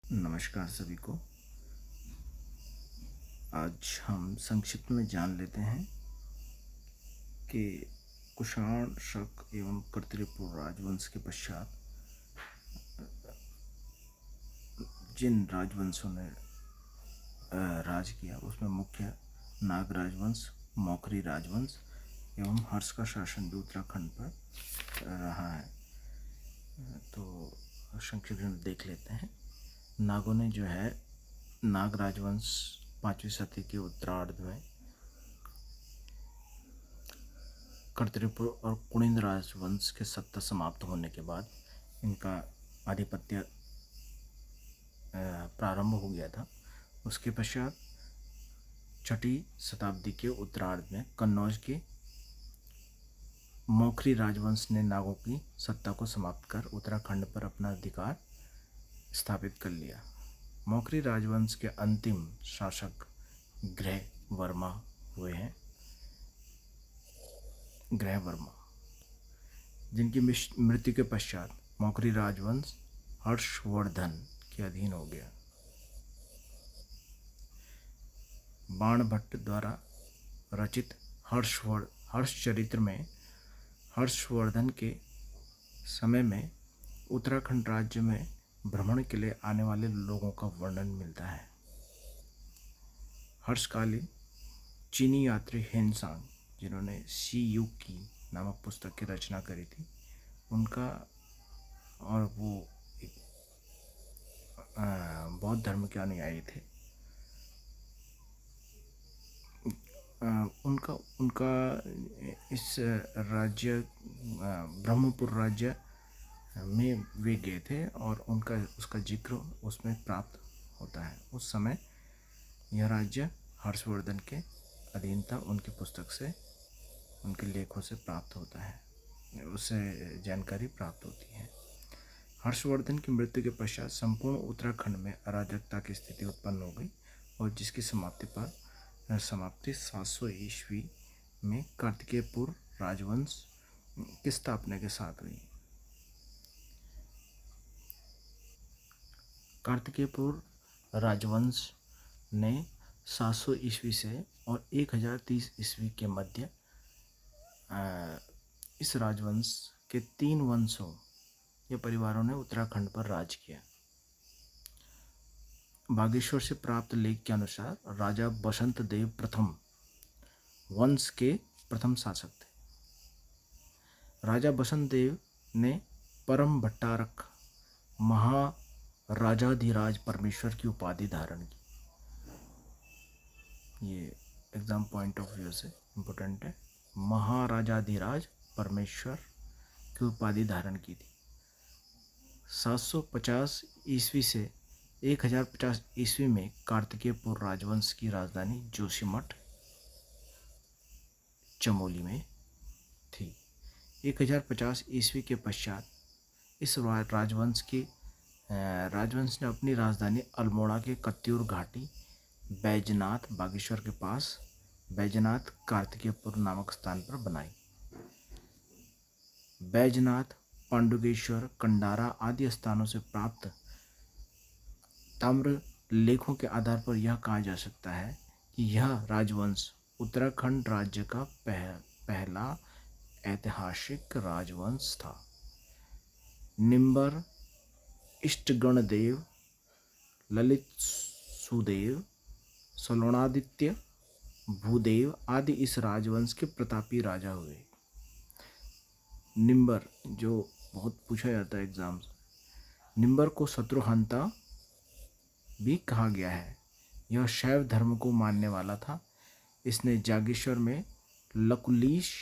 नमस्कार सभी को। आज हम संक्षिप्त में जान लेते हैं कि कुषाण, शक एवं कर्तृपुर राजवंश के पश्चात जिन राजवंशों ने राज किया उसमें मुख्य नाग राजवंश, मौखरी राजवंश एवं हर्ष का शासन भी उत्तराखंड पर रहा है। तो संक्षिप्त में देख लेते हैं। नागों ने जो है नाग राजवंश 5वीं सदी के उत्तरार्ध में कर्तृपुर और कुणिंद राजवंश के सत्ता समाप्त होने के बाद इनका आधिपत्य प्रारंभ हो गया था। उसके पश्चात 6वीं शताब्दी के उत्तरार्ध में कन्नौज के मौखरी राजवंश ने नागों की सत्ता को समाप्त कर उत्तराखंड पर अपना अधिकार स्थापित कर लिया। मौखरी राजवंश के अंतिम शासक ग्रह वर्मा हुए हैं, ग्रह वर्मा, जिनकी मृत्यु के पश्चात मौखरी राजवंश हर्षवर्धन के अधीन हो गया। बाणभट्ट द्वारा रचित हर्षचरित्र में हर्षवर्धन के समय में उत्तराखंड राज्य में भ्रमण के लिए आने वाले लोगों का वर्णन मिलता है। हर्षकालीन चीनी यात्री हेनसांग, जिन्होंने सी यू की नामक पुस्तक की रचना करी थी, उनका, और वो एक बौद्ध धर्म के अनुयायी थे, उनका इस राज्य ब्रह्मपुर राज्य में वे गए थे और उसका जिक्र उसमें प्राप्त होता है। उस समय यह राज्य हर्षवर्धन के अधीन था। उनकी पुस्तक से, उनके लेखों से प्राप्त होता है, उससे जानकारी प्राप्त होती है। हर्षवर्धन की मृत्यु के पश्चात संपूर्ण उत्तराखंड में अराजकता की स्थिति उत्पन्न हो गई और जिसकी समाप्ति 700 ईस्वी में कार्तिकेयपुर राजवंश की स्थापना के साथ हुई। कार्तिकेयपुर राजवंश ने 700 ईस्वी से और 1030 ईस्वी के मध्य इस राजवंश के 3 वंशों या परिवारों ने उत्तराखंड पर राज किया। बागेश्वर से प्राप्त लेख के अनुसार राजा बसंत देव प्रथम वंश के प्रथम शासक थे। राजा बसंत देव ने परम भट्टारक महाराजाधिराज परमेश्वर की उपाधि धारण की। ये एग्जाम पॉइंट ऑफ व्यू से इम्पोर्टेंट है। महाराजाधिराज परमेश्वर की उपाधि धारण की थी। 750 ईस्वी से 1050 ईस्वी में कार्तिकेयपुर राजवंश की राजधानी जोशीमठ चमोली में थी। 1050 ईस्वी के पश्चात इस राजवंश ने अपनी राजधानी अल्मोड़ा के कत्यूर घाटी बैजनाथ बागेश्वर के पास बैजनाथ कार्तिकेयपुर नामक स्थान पर बनाई। बैजनाथ, पांडुगेश्वर, कंडारा आदि स्थानों से प्राप्त ताम्र लेखों के आधार पर यह कहा जा सकता है कि यह राजवंश उत्तराखंड राज्य का पहला ऐतिहासिक राजवंश था। निम्बर, इष्टगणदेव, ललित सुदेव, सलोणादित्य, भूदेव आदि इस राजवंश के प्रतापी राजा हुए। निम्बर, जो बहुत पूछा जाता है एग्जाम्स, निम्बर को शत्रुहंता भी कहा गया है। यह शैव धर्म को मानने वाला था। इसने जागेश्वर में लकुलीश,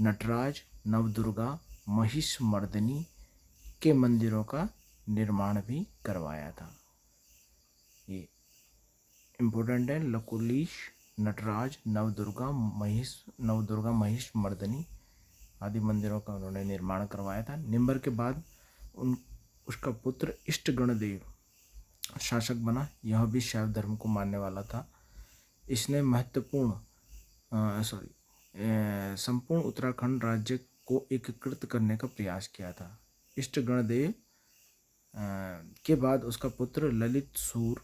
नटराज, नवदुर्गा, महिषमर्दिनी के मंदिरों का निर्माण भी करवाया था। ये इम्पोर्टेंट है। लकुलीश, नटराज, नवदुर्गा, महिषमर्दिनी आदि मंदिरों का उन्होंने निर्माण करवाया था। निम्बर के बाद उसका पुत्र इष्टगणदेव शासक बना। यह भी शैव धर्म को मानने वाला था। इसने संपूर्ण उत्तराखंड राज्य को एकीकृत करने का प्रयास किया था। इष्टगणदेव के बाद उसका पुत्र ललित सूर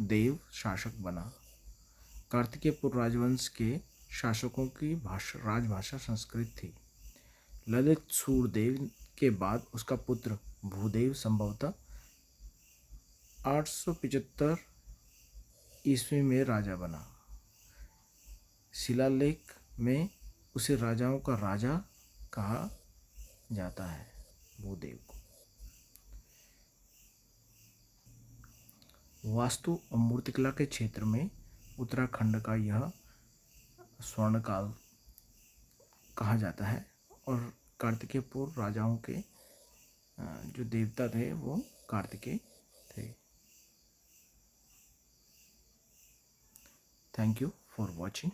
देव शासक बना। कार्तिकेयपुर राजवंश के शासकों की राजभाषा संस्कृत थी। ललित सूरदेव के बाद उसका पुत्र भूदेव संभवतः 875 ईस्वी में राजा बना। शिलालेख में उसे राजाओं का राजा कहा जाता है, भूदेव को। वास्तु और मूर्तिकला के क्षेत्र में उत्तराखंड का यह स्वर्णकाल कहा जाता है और कार्तिकेयपुर राजाओं के जो देवता थे वो कार्तिकेय थे। Thank you for watching.